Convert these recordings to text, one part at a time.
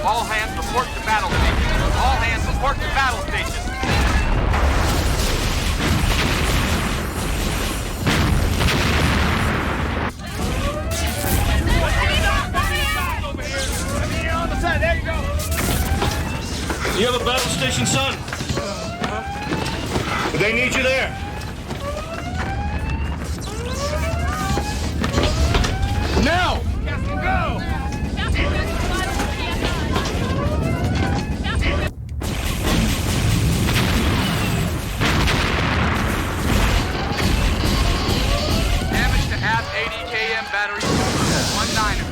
All hands report to battle station. All hands report to battle station. On the side, there you go. You have a battle station, son? They need you there. Now! Captain, go! Damage to aft 80 km battery. 19er.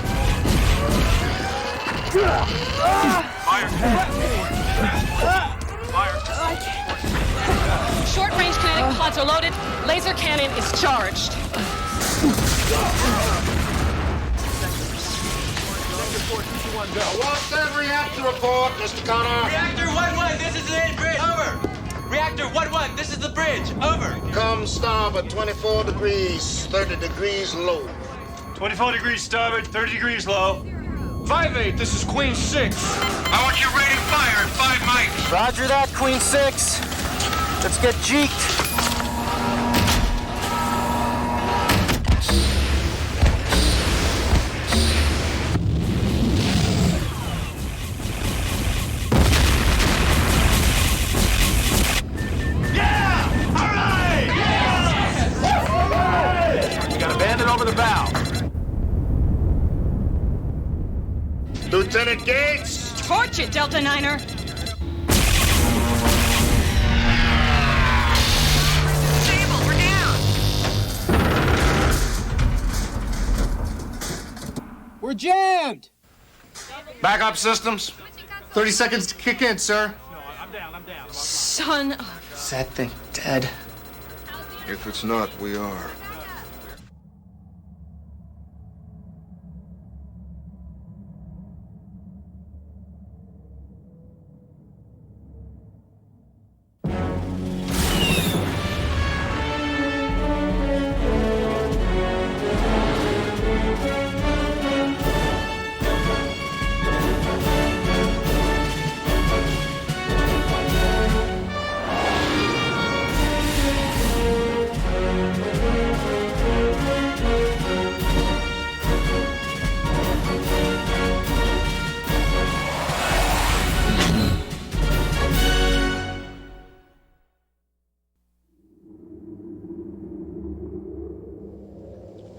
Fire. Fire. Short-range kinetic pods are loaded. Laser cannon is charged. What's that reactor report, Mr. Connor? Reactor 1-1, this is the bridge. Over. Reactor 1-1, this is the bridge. Over. Come starboard, 24 degrees, 30 degrees low. 24 degrees starboard, 30 degrees low. 5-8, this is Queen 6. I want you rating fire at 5 mics. Roger that, Queen 6. Let's get jeeked. Over the bow. Lieutenant Gates! Torch it, Delta Niner. Stable, we're down. We're jammed! Backup systems. 30 seconds to kick in, sir. I'm down. Son of... Is that thing dead? If it's not, we are.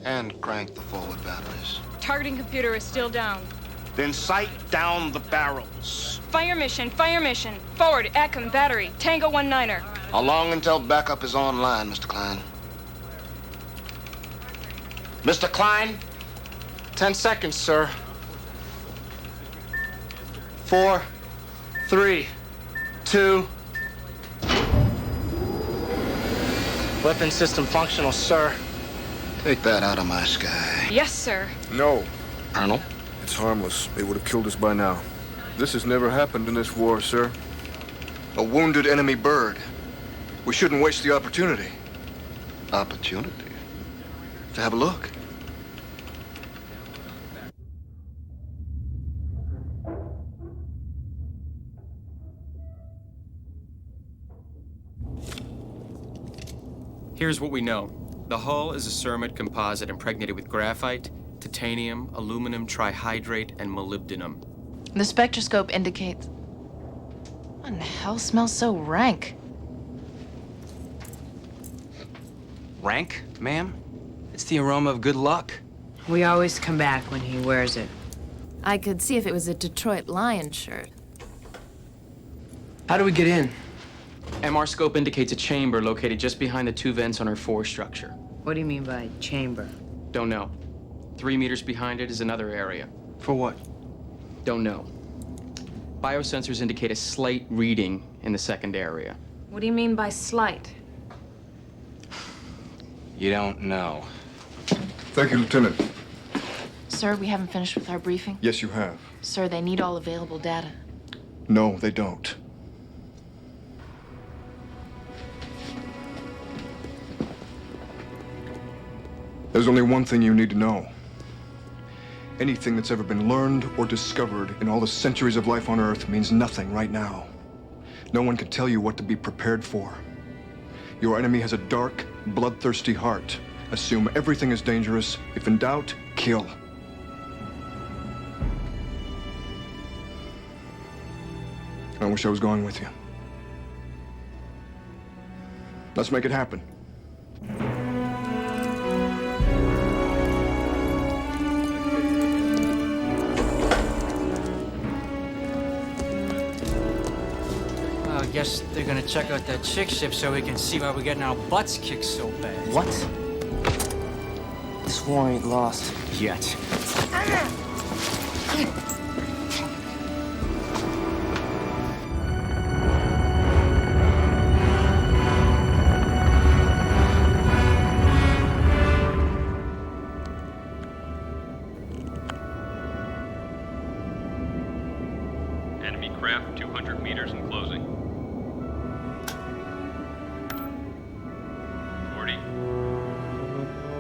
And crank the forward batteries. Targeting computer is still down. Then sight down the barrels. Fire mission. Forward, Atcom, battery, Tango 19er. How long until backup is online, Mr. Klein? Mr. Klein? 10 seconds, sir. 4, 3, 2. Weapon system functional, sir. Take that out of my sky. Yes, sir. No, Colonel? it's harmless. They would have killed us by now. This has never happened in this war, sir. A wounded enemy bird. We shouldn't waste the opportunity. Opportunity? To have a look. Here's what we know. The hull is a ceramide composite impregnated with graphite, titanium, aluminum trihydrate, and molybdenum. The spectroscope indicates... What in the hell smells so rank? Rank, ma'am? It's the aroma of good luck. We always come back when he wears it. I could see if it was a Detroit Lions shirt. How do we get in? MR scope indicates a chamber located just behind the 2 vents on our fore structure. What do you mean by chamber? Don't know. 3 meters behind it is another area. For what? Don't know. Biosensors indicate a slight reading in the second area. What do you mean by slight? You don't know. Thank you, Lieutenant. Sir, we haven't finished with our briefing. Yes, you have. Sir, they need all available data. No, they don't. There's only one thing you need to know. Anything that's ever been learned or discovered in all the centuries of life on Earth means nothing right now. No one can tell you what to be prepared for. Your enemy has a dark, bloodthirsty heart. Assume everything is dangerous. If in doubt, kill. I wish I was going with you. Let's make it happen. I guess they're gonna check out that Chig ship so we can see why we're getting our butts kicked so bad. What? This war ain't lost yet. Enemy craft 200 meters and closing. 40,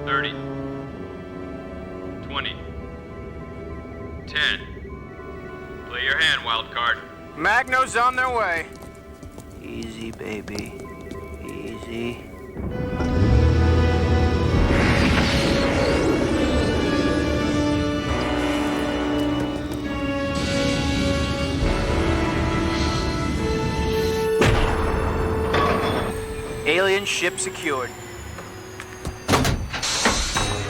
30, 20, 10. Play your hand, wild card. Magno's on their way. Easy, baby. Easy. Alien ship secured.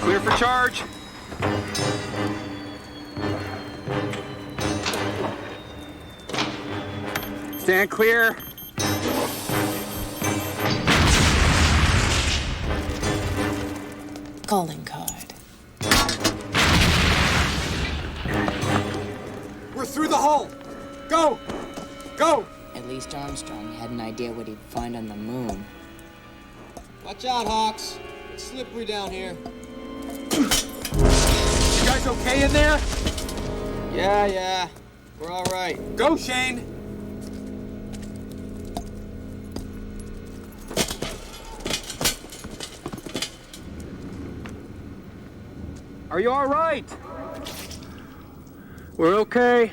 Clear for charge. Stand clear. Calling card. We're through the hole. Go! Go! At least Armstrong had an idea what he'd find on the moon. Watch out, Hawks. It's slippery down here. You guys okay in there? Yeah. We're all right. Go, Shane! Are you all right? We're okay.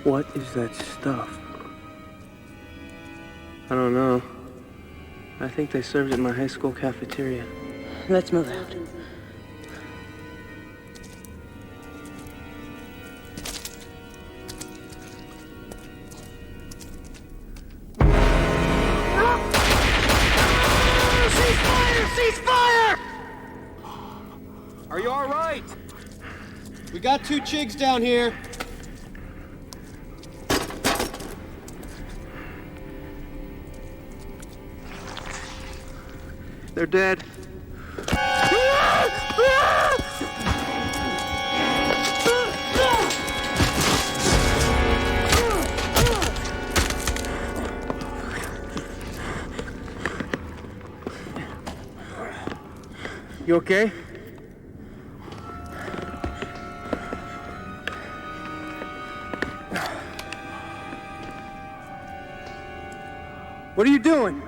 What is that stuff? I don't know. I think they served it in my high school cafeteria. Let's move out. Ceasefire! Are you all right? We got 2 Chigs down here. They're dead. You okay? What are you doing?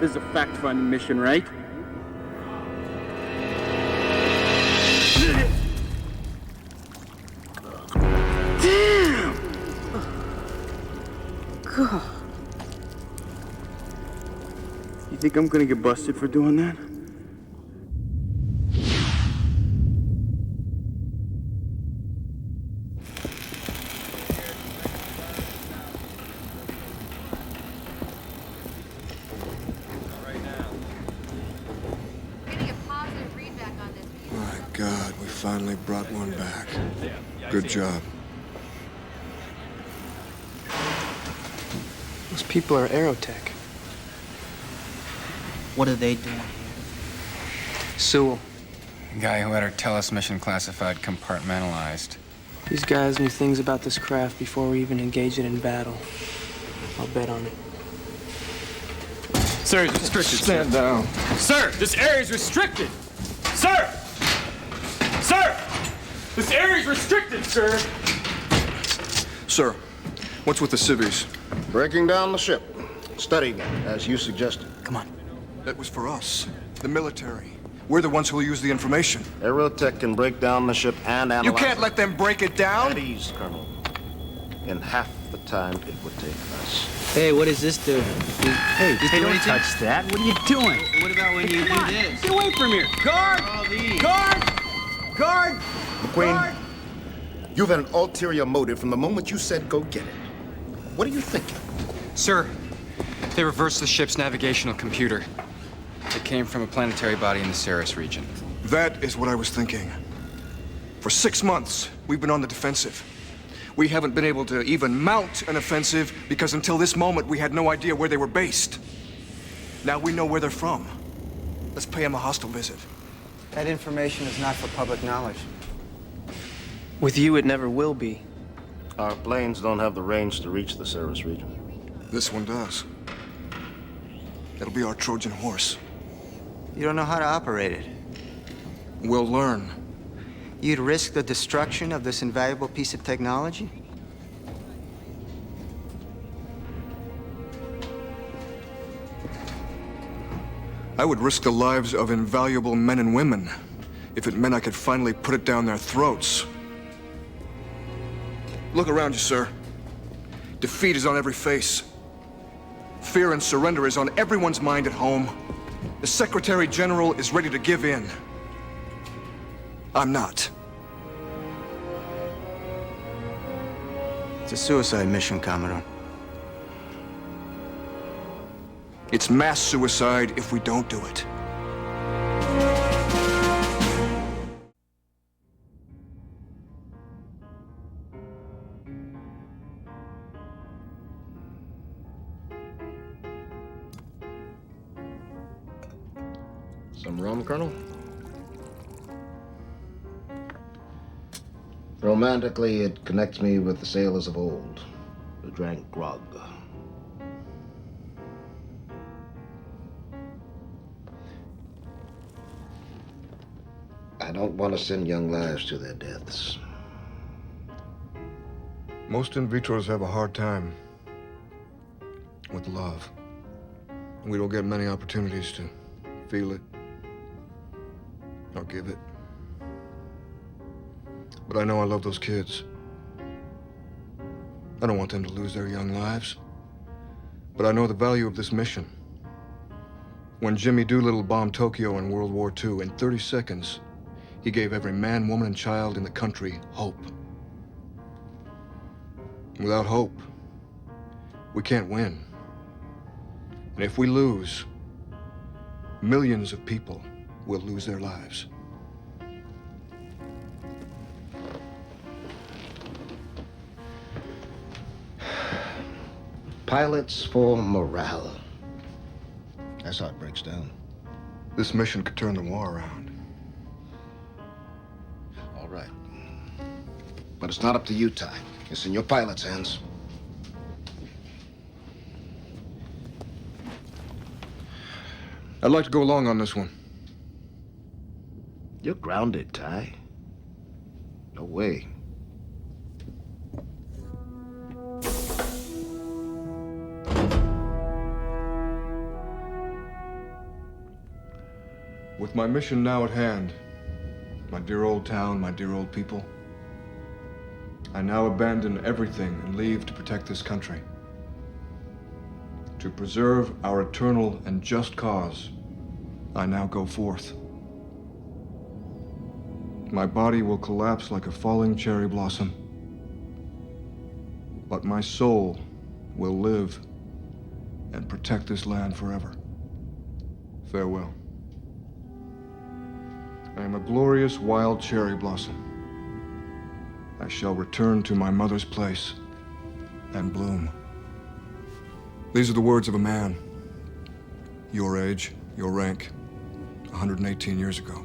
This is a fact-finding mission, right? Damn! God. You think I'm gonna get busted for doing that? God, we finally brought one back. Good job. Those people are Aerotech. What are they doing here? Sewell. The guy who had our Tellus mission classified compartmentalized. These guys knew things about this craft before we even engaged it in battle. I'll bet on it. Sir, it's restricted. Stand down. Sir, this area is restricted. Sir! Sir! This area is restricted, sir! Sir, what's with the civvies? Breaking down the ship. Studying it, as you suggested. Come on. That was for us. The military. We're the ones who will use the information. Aerotech can break down the ship and analyze You can't let them break it down! At ease, Colonel. In half the time it would take us. Hey, what does this do? Hey, don't touch that. What are you doing? What about when you do this? Get away from here. Guard! Guard! Guard! McQueen, Guard! you've had an ulterior motive from the moment you said go get it. What are you thinking? Sir, they reversed the ship's navigational computer. It came from a planetary body in the Ceres region. That is what I was thinking. For 6 months, we've been on the defensive. We haven't been able to even mount an offensive because until this moment, we had no idea where they were based. Now we know where they're from. Let's pay them a hostile visit. That information is not for public knowledge. With you, it never will be. Our planes don't have the range to reach the Ceres region. This one does. It'll be our Trojan Horse. You don't know how to operate it. We'll learn. You'd risk the destruction of this invaluable piece of technology? I would risk the lives of invaluable men and women if it meant I could finally put it down their throats. Look around you, sir. Defeat is on every face. Fear and surrender is on everyone's mind at home. The Secretary General is ready to give in. I'm not. It's a suicide mission, Commodore. It's mass suicide if we don't do it. Some rum, Colonel? Romantically, it connects me with the sailors of old who drank grog. I don't want to send young lives to their deaths. Most in vitros have a hard time with love. We don't get many opportunities to feel it or give it. But I know I love those kids. I don't want them to lose their young lives. But I know the value of this mission. When Jimmy Doolittle bombed Tokyo in World War II, in 30 seconds, he gave every man, woman, and child in the country hope. Without hope, we can't win. And if we lose, millions of people will lose their lives. Pilots for morale. That's how it breaks down. This mission could turn the war around. All right. But it's not up to you, Ty. It's in your pilot's hands. I'd like to go along on this one. You're grounded, Ty. No way. With my mission now at hand, my dear old town, my dear old people, I now abandon everything and leave to protect this country. To preserve our eternal and just cause, I now go forth. My body will collapse like a falling cherry blossom, but my soul will live and protect this land forever. Farewell. I am a glorious wild cherry blossom. I shall return to my mother's place and bloom. These are the words of a man, your age, your rank, 118 years ago.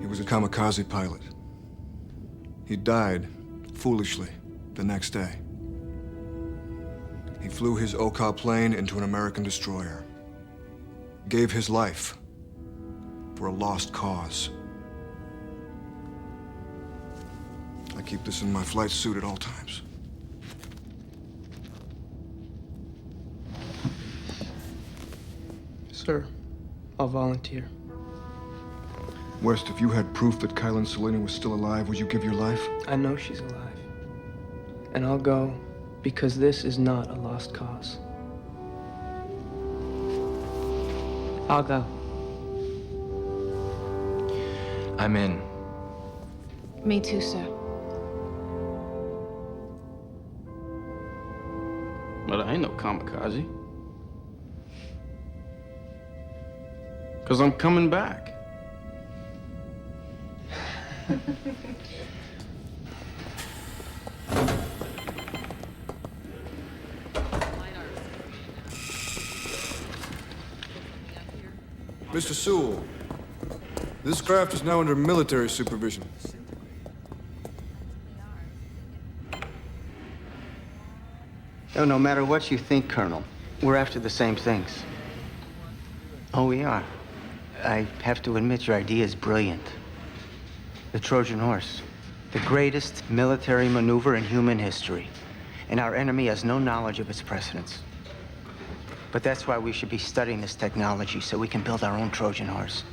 He was a kamikaze pilot. He died, foolishly, the next day. He flew his Oka plane into an American destroyer. Gave his life for a lost cause. I keep this in my flight suit at all times. Sir, I'll volunteer. West, if you had proof that Kylan Selena was still alive, would you give your life? I know she's alive. And I'll go because this is not a lost cause. I'll go. I'm in. Me too, sir. But I ain't no kamikaze. 'Cause I'm coming back. Mr. Sewell, this craft is now under military supervision. No matter what you think, Colonel, we're after the same things. Oh, we are. I have to admit your idea is brilliant. The Trojan Horse, the greatest military maneuver in human history. And our enemy has no knowledge of its precedents. But that's why we should be studying this technology so we can build our own Trojan Horse,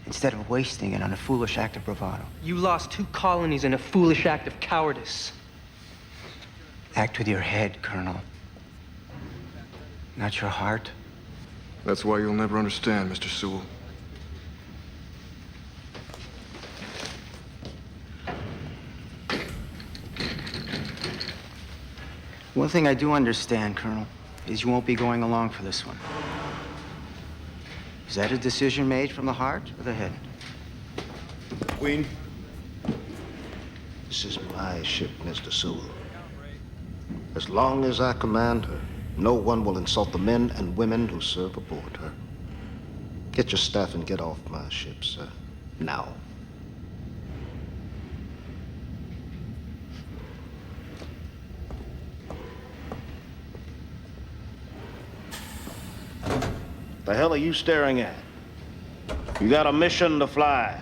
instead of wasting it on a foolish act of bravado. You lost 2 colonies in a foolish act of cowardice. Act with your head, Colonel. Not your heart. That's why you'll never understand, Mr. Sewell. One thing I do understand, Colonel, is you won't be going along for this one. Is that a decision made from the heart or the head? McQueen, this is my ship, Mr. Sewell. As long as I command her, no one will insult the men and women who serve aboard her. Get your staff and get off my ship, sir. Now. The hell are you staring at? You got a mission to fly.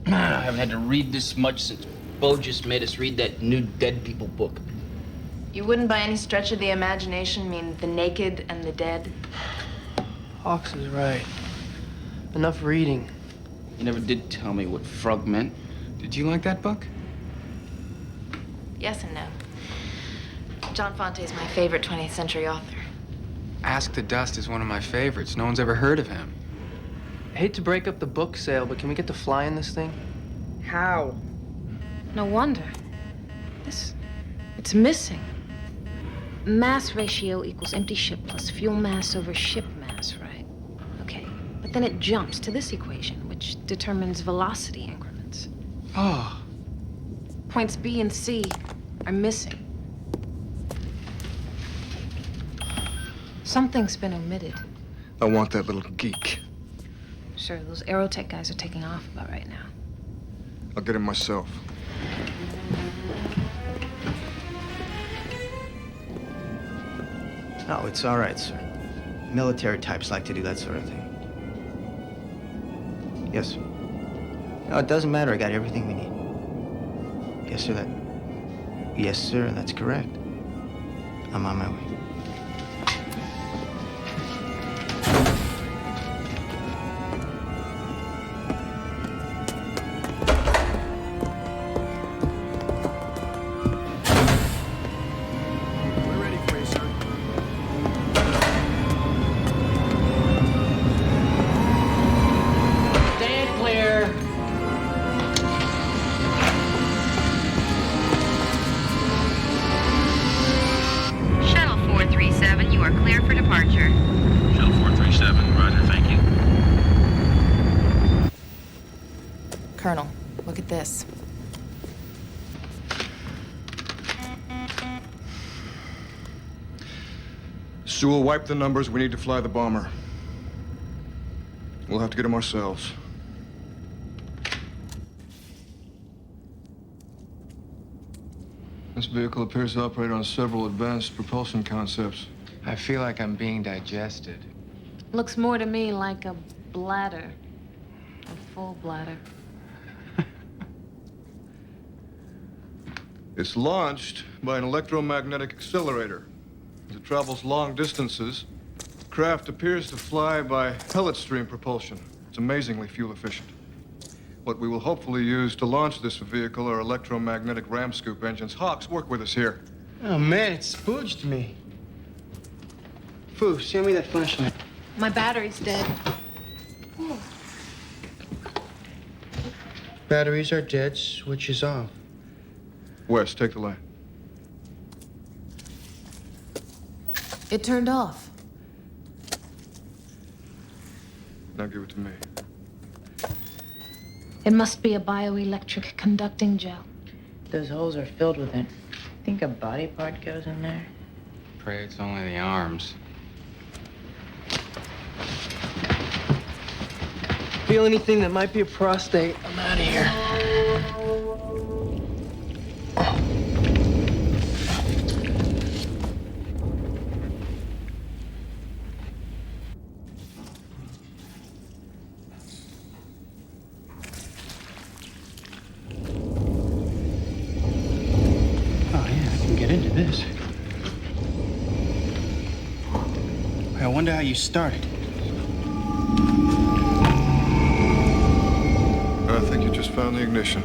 Man, I haven't had to read this much since Bo just made us read that new Dead People book. You wouldn't by any stretch of the imagination mean the naked and the dead? Hawks is right. Enough reading. You never did tell me what frog meant. Did you like that book? Yes and no. John Fante is my favorite 20th century author. Ask the Dust is one of my favorites. No one's ever heard of him. I hate to break up the book sale, but can we get to fly in this thing? How? No wonder. It's missing. Mass ratio equals empty ship plus fuel mass over ship mass, right? Okay, but then it jumps to this equation, which determines velocity increments. Oh. Points B and C are missing. Something's been omitted. I want that little geek. Sure, those aerotech guys are taking off about right now. I'll get him myself. No, it's all right, sir. Military types like to do that sort of thing. Yes, sir. No, it doesn't matter. I got everything we need. Yes, sir, Yes, sir, that's correct. I'm on my way. Colonel, look at this. Sewell, wipe the numbers. We need to fly the bomber. We'll have to get him ourselves. This vehicle appears to operate on several advanced propulsion concepts. I feel like I'm being digested. Looks more to me like a bladder. A full bladder. It's launched by an electromagnetic accelerator. As it travels long distances, the craft appears to fly by pellet stream propulsion. It's amazingly fuel efficient. What we will hopefully use to launch this vehicle are electromagnetic ram scoop engines. Hawks, work with us here. Oh, man, it spooged me. Foo, show me that flashlight. My battery's dead. Batteries are dead, switch is off. Wes, take the light. It turned off. Now give it to me. It must be a bioelectric conducting gel. Those holes are filled with it. Think a body part goes in there? Pray it's only the arms. Feel anything that might be a prostate, I'm out of here. This. I wonder how you started. I think you just found the ignition.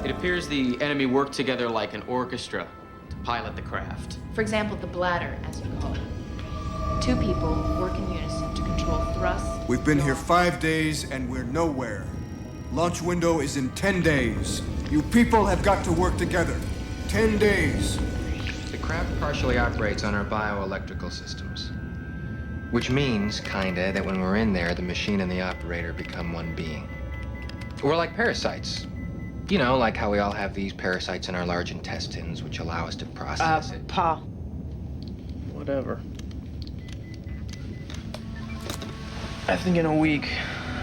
It appears the enemy worked together like an orchestra to pilot the craft. For example, the bladder, as you call it. Two people work in unison to control thrust. We've been here 5 days and we're nowhere. Launch window is in 10 days. You people have got to work together. 10 days. The craft partially operates on our bioelectrical systems. Which means, kinda, that when we're in there, the machine and the operator become one being. We're like parasites. You know, like how we all have these parasites in our large intestines, which allow us to process it. Pa. Whatever. I think in a week,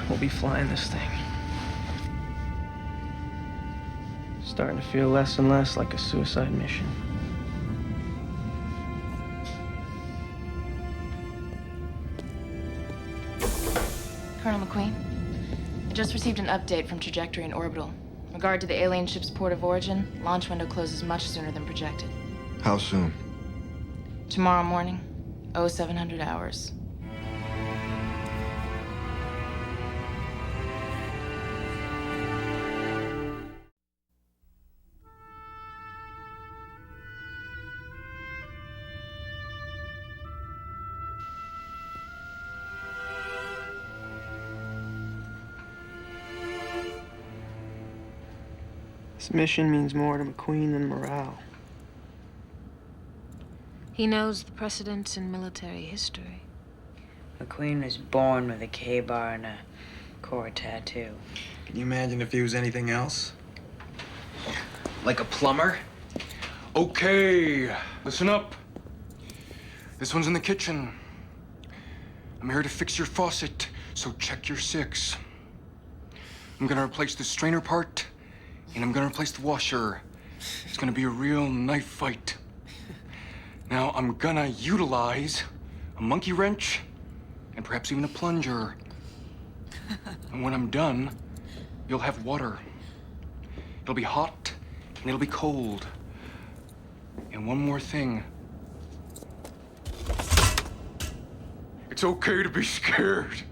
we'll be flying this thing. Starting to feel less and less like a suicide mission. Colonel McQueen, I just received an update from Trajectory and Orbital. In regard to the alien ship's port of origin, launch window closes much sooner than projected. How soon? Tomorrow morning, 0700 hours. This mission means more to McQueen than morale. He knows the precedents in military history. McQueen was born with a K-bar and a core tattoo. Can you imagine if he was anything else? Like a plumber? Okay, listen up. This one's in the kitchen. I'm here to fix your faucet, so check your 6. I'm gonna replace the strainer part, and I'm gonna replace the washer. It's gonna be a real knife fight. Now, I'm gonna utilize a monkey wrench and perhaps even a plunger. And when I'm done, you'll have water. It'll be hot and it'll be cold. And one more thing. It's okay to be scared.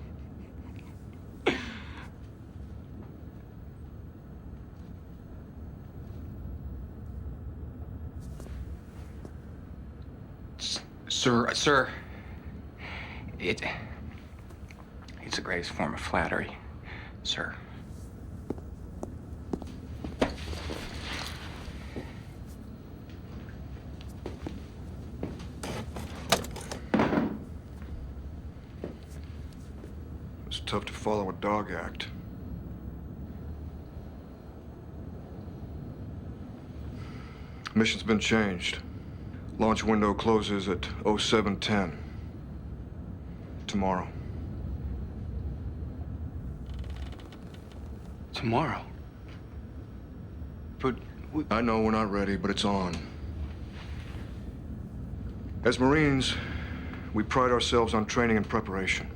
Sir, it's the greatest form of flattery, sir. It's tough to follow a dog act. Mission's been changed. Launch window closes at 0710. Tomorrow. Tomorrow? But I know we're not ready, but it's on. As Marines, we pride ourselves on training and preparation.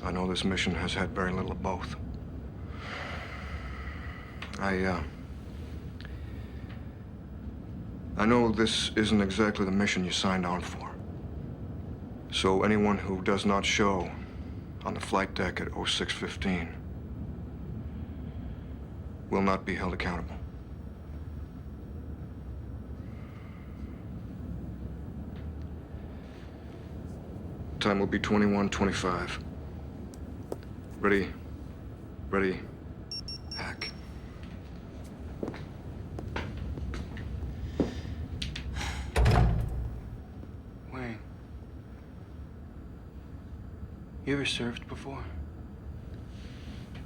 I know this mission has had very little of both. I know this isn't exactly the mission you signed on for. So anyone who does not show on the flight deck at 0615 will not be held accountable. Time will be 21:25. Ready, hack. Wayne, you ever surfed before?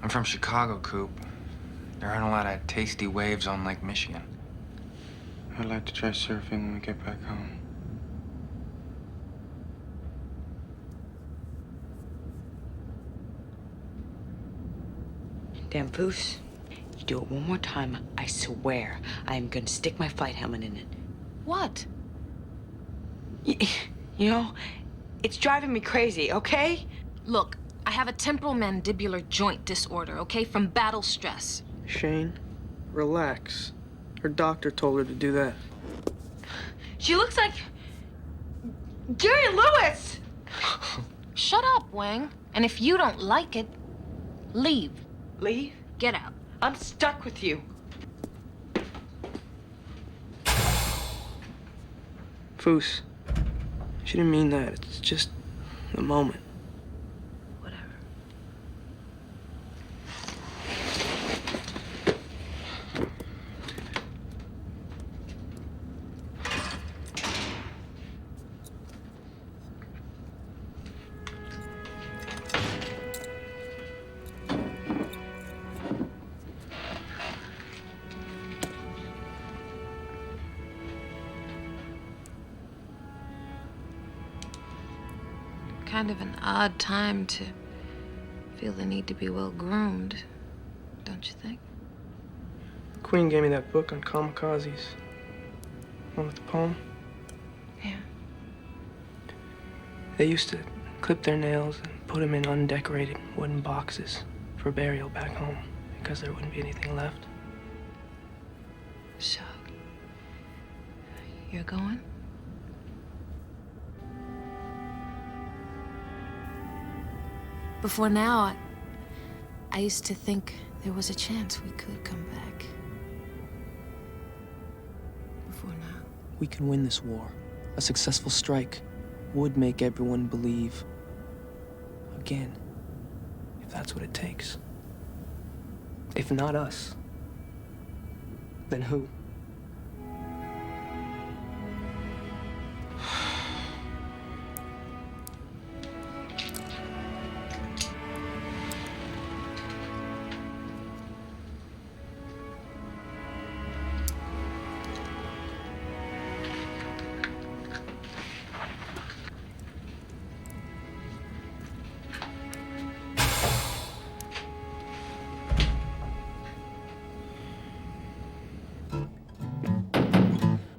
I'm from Chicago, Coop. There aren't a lot of tasty waves on Lake Michigan. I'd like to try surfing when we get back home. Damn Foos. You do it one more time, I swear I am gonna stick my flight helmet in it. What? You know, it's driving me crazy, okay? Look, I have a temporal mandibular joint disorder, okay, from battle stress. Shane, relax. Her doctor told her to do that. She looks like Gary Lewis! Shut up, Wang. And if you don't like it, leave. Leave? Get out. I'm stuck with you. Foos, she didn't mean that. It's just a moment. Kind of an odd time to feel the need to be well groomed, don't you think? McQueen gave me that book on kamikazes. One with the poem. Yeah. They used to clip their nails and put them in undecorated wooden boxes for burial back home because there wouldn't be anything left. So, you're going? Before now, I used to think there was a chance we could come back. Before now. We can win this war. A successful strike would make everyone believe again, if that's what it takes. If not us, then who?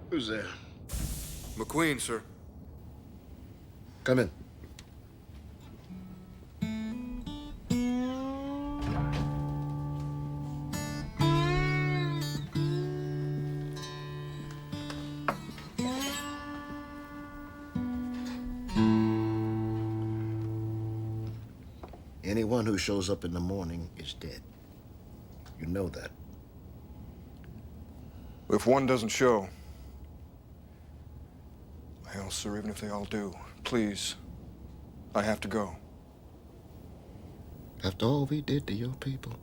Who's there? McQueen, sir. Come in. Anyone who shows up in the morning is dead. You know that. If one doesn't show, hell, sir, even if they all do, please, I have to go. After all we did to your people,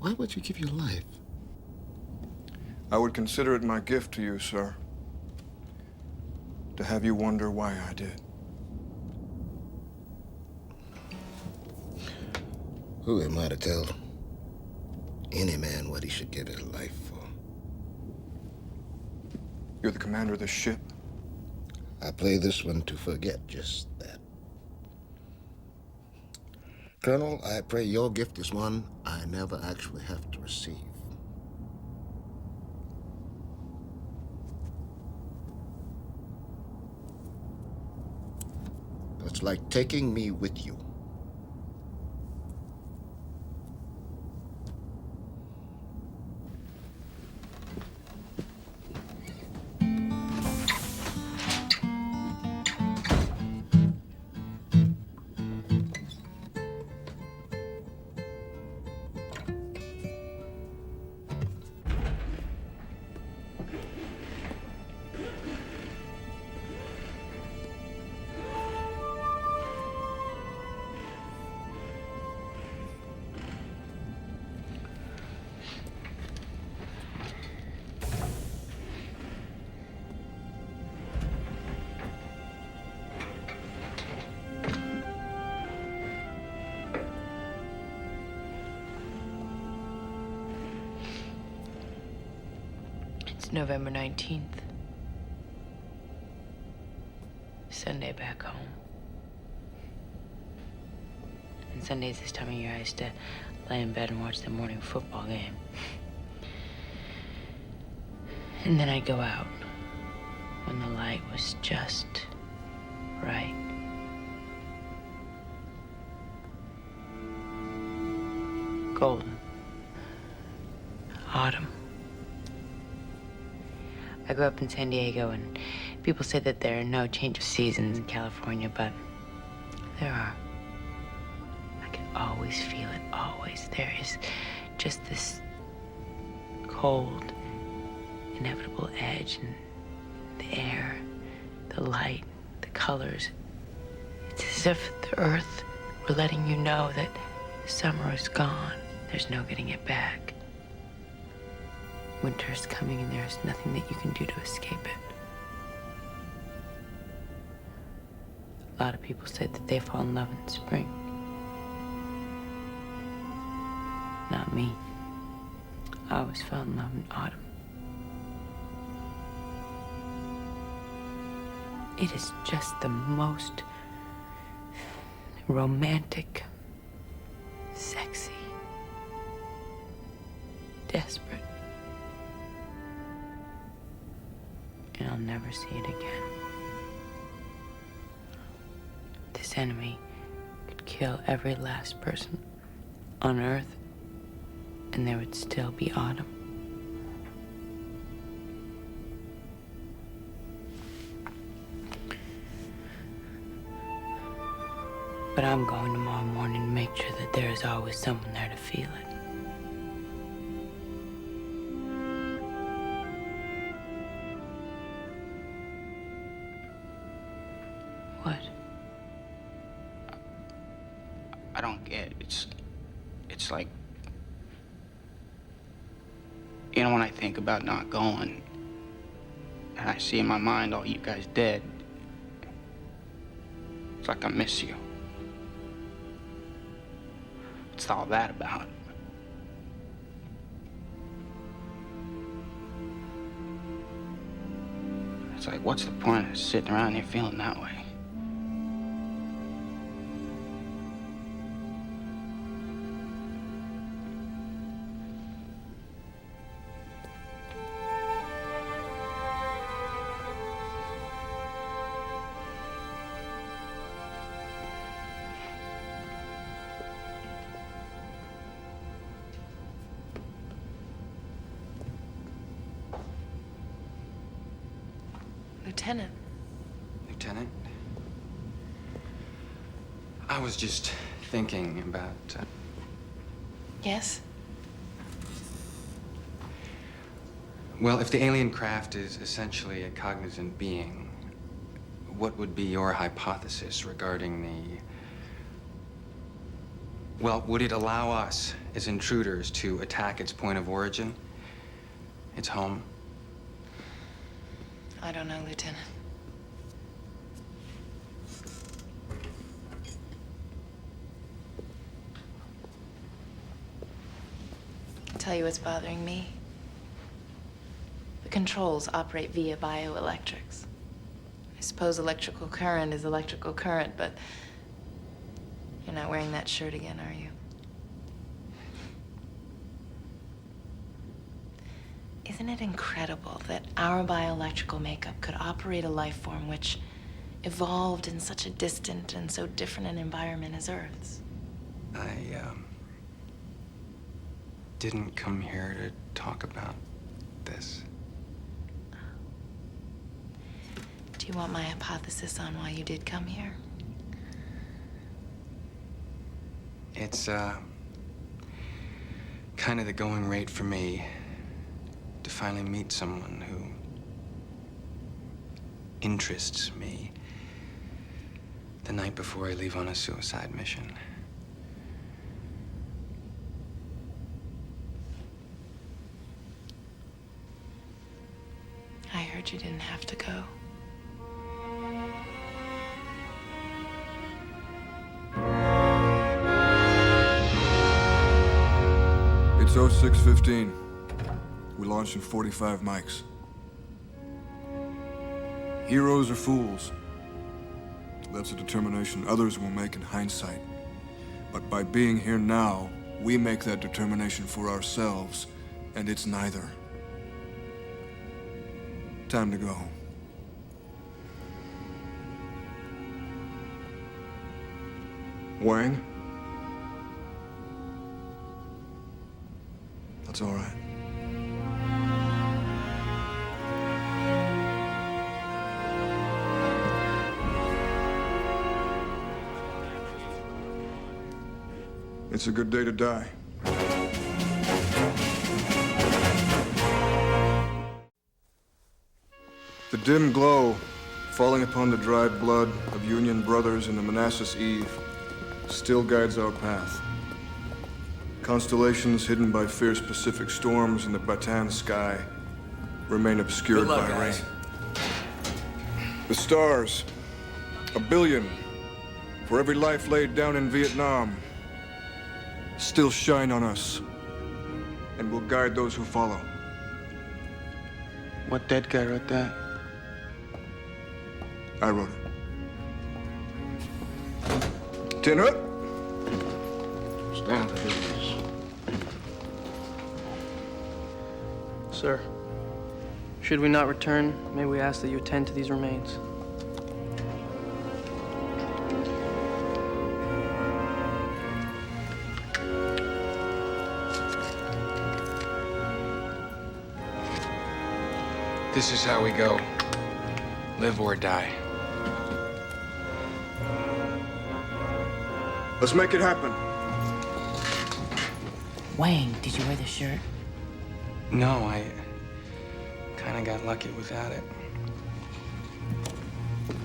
why would you give your life? I would consider it my gift to you, sir, to have you wonder why I did. Who am I to tell any man what he should give his life for? You're the commander of this ship. I play this one to forget just that. Colonel, I pray your gift is one I never actually have to receive. It's like taking me with you. It's November 19th. Sunday back home. And Sundays this time of year I used to lay in bed and watch the morning football game. And then I'd go out when the light was just right. Golden. Autumn. I grew up in San Diego, and people say that there are no change of seasons in California, but there are. I can always feel it, always. There is just this cold, inevitable edge in the air, the light, the colors. It's as if the earth were letting you know that summer is gone. There's no getting it back. Winter is coming, and there's nothing that you can do to escape it. A lot of people say that they fall in love in spring. Not me. I always fell in love in autumn. It is just the most romantic, sexy, desperate. And I'll never see it again. This enemy could kill every last person on Earth, and there would still be autumn. But I'm going tomorrow morning to make sure that there is always someone there to feel it. What? I don't get it. It's like, you know, when I think about not going, and I see in my mind all you guys dead, it's like I miss you. What's all that about? It's like, what's the point of sitting around here feeling that way? Lieutenant. Lieutenant? I was just thinking about... Yes? Well, if the alien craft is essentially a cognizant being, what would be your hypothesis regarding the... Well, would it allow us, as intruders, to attack its point of origin? Its home? I don't know, Lieutenant. I'll tell you what's bothering me. The controls operate via bioelectrics. I suppose electrical current is electrical current, but you're not wearing that shirt again, are you? Isn't it incredible that our bioelectrical makeup could operate a life form which evolved in such a distant and so different an environment as Earth's. I didn't come here to talk about this. Do you want my hypothesis on why you did come here? It's kind of the going rate for me to finally meet someone who interests me the night before I leave on a suicide mission. I heard you didn't have to go. It's 0615. We launch in 45 mics. Heroes or fools? That's a determination others will make in hindsight. But by being here now, we make that determination for ourselves, and it's neither. Time to go. Wang? That's all right. It's a good day to die. The dim glow falling upon the dried blood of Union brothers in the Manassas Eve still guides our path. Constellations hidden by fierce Pacific storms in the Bataan sky remain obscured by rain. The stars, 1 billion for every life laid down in Vietnam, still shine on us and will guide those who follow. What dead guy wrote that? I wrote it. Tin Hut? Stand to duties. Sir, should we not return, may we ask that you attend to these remains? This is how we go. Live or die. Let's make it happen. Wang, did you wear the shirt? No, I kind of got lucky without it.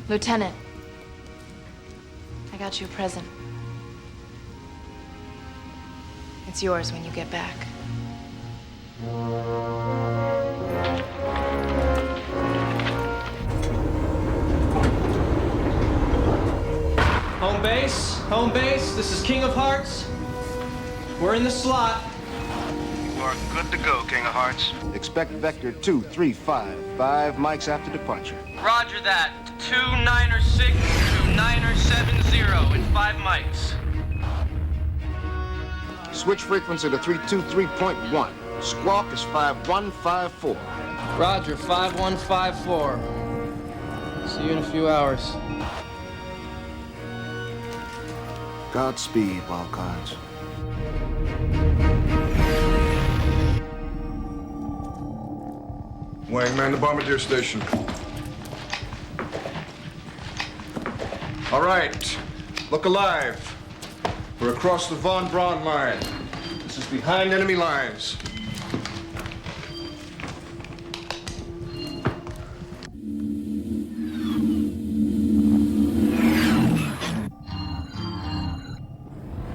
Lieutenant, I got you a present. It's yours when you get back. Home base, this is King of Hearts. We're in the slot. You are good to go, King of Hearts. Expect Vector 235, 5 mics after departure. Roger that. 2906 to 2970 in 5 mics. Switch frequency to 323.1. Squawk is 5154. Roger, 5154. See you in a few hours. Godspeed, wildcards. Wang, man the bombardier station. All right, look alive. We're across the Von Braun line. This is behind enemy lines.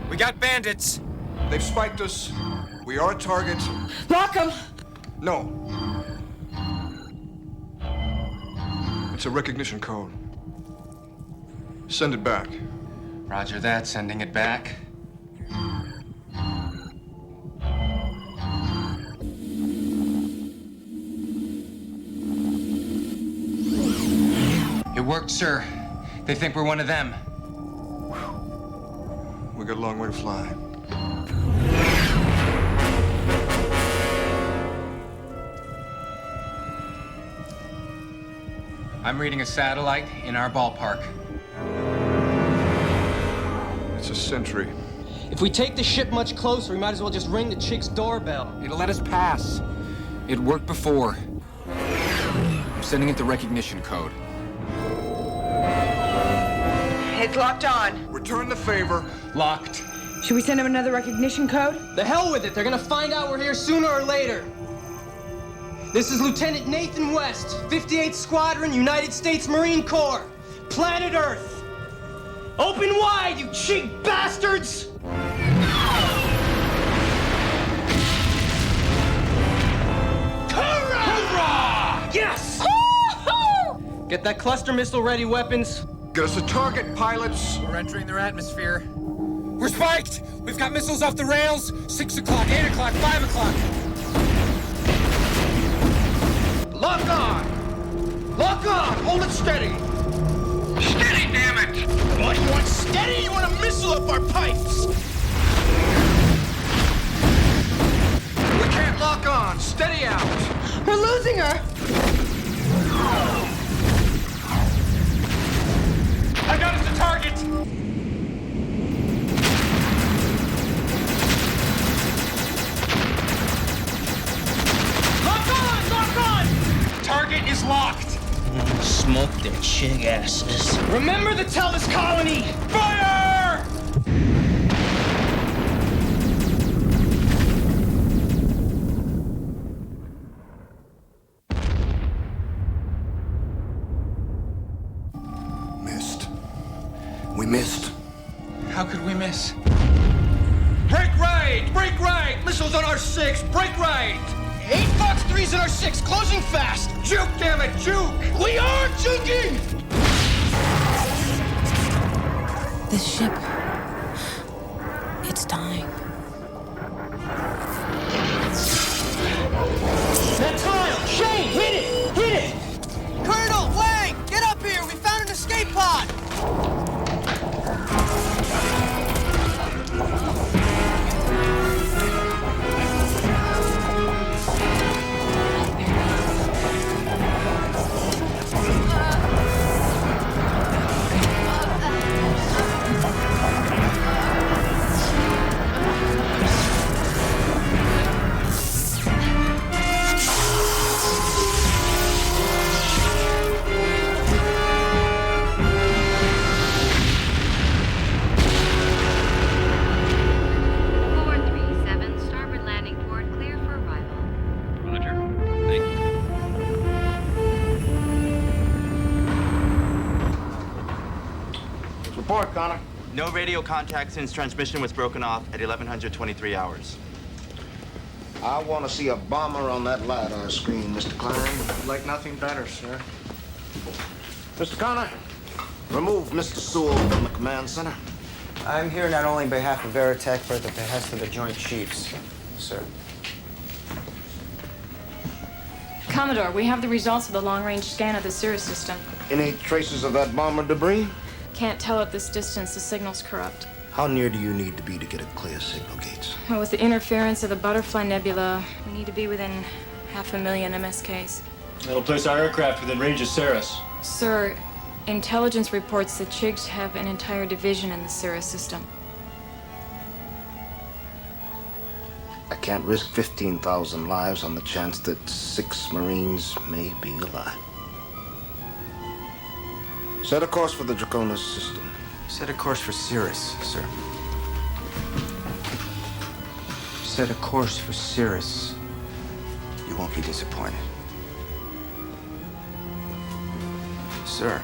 We got bandits. They've spiked us. We are a target. Lock them! No. It's a recognition code. Send it back. Roger that, sending it back. It worked, sir. They think we're one of them. We got a long way to fly. I'm reading a satellite in our ballpark. It's a sentry. If we take the ship much closer, we might as well just ring the Chig's doorbell. It'll let us pass. It worked before. I'm sending it the recognition code. It's locked on. Return the favor. Locked. Should we send him another recognition code? The hell with it. They're gonna find out we're here sooner or later. This is Lieutenant Nathan West, 58th Squadron, United States Marine Corps, planet Earth. Open wide, you Chig bastards! Hurrah! Yes! Get that cluster missile ready, weapons. Get us a target, pilots. We're entering their atmosphere. We're spiked! We've got missiles off the rails. 6 o'clock, 8 o'clock, 5 o'clock. Lock on! Lock on! Hold it steady! Steady, damn it! What, you want steady? You want a missile up our pipes? We can't lock on. Steady out. We're losing her! I got us a target! Lock on! Lock on! Target is locked. Smoke their Chig asses. Remember to tell this colony! Fire! Missed. We missed. How could we miss? Break right! Break right! Missiles on our 6! Break right! 8 Fox 3s in our 6! Closing fast! Juke, damn it! Juke! We are juking! This ship, it's dying. That tile! Shane, hit it! Hit it! Colonel, Wang! Get up here! We found an escape pod! Report, Connor. No radio contact since transmission was broken off at 1123 hours. I want to see a bomber on that LiDAR screen, Mr. Klein. Like nothing better, sir. Mr. Connor, remove Mr. Sewell from the command center. I'm here not only on behalf of Veritech, but at the behest of the Joint Chiefs, sir. Commodore, we have the results of the long-range scan of the Cirrus system. Any traces of that bomber debris? Can't tell at this distance. The signal's corrupt. How near do you need to be to get a clear signal, Gates? Well, with the interference of the Butterfly Nebula, we need to be within 500,000 MSKs. That'll place our aircraft within range of Cirrus. Sir, intelligence reports that Chigs have an entire division in the Cirrus system. I can't risk 15,000 lives on the chance that 6 Marines may be alive. Set a course for the Draconis system. Set a course for Cirrus, sir. Set a course for Cirrus. You won't be disappointed. Sir,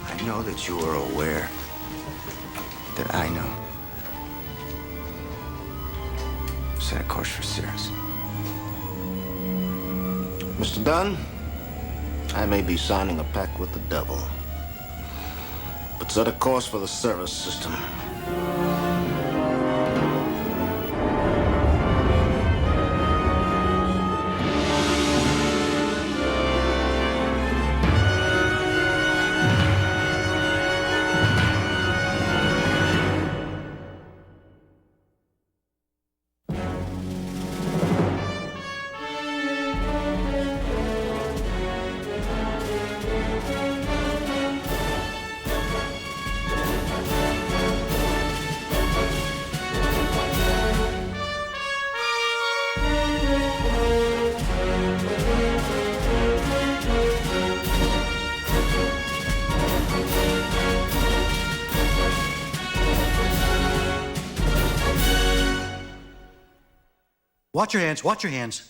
I know that you are aware that I know. Set a course for Cirrus. Mr. Dunn, I may be signing a pact with the devil, but set a course for the Cirrus system. Watch your hands, watch your hands.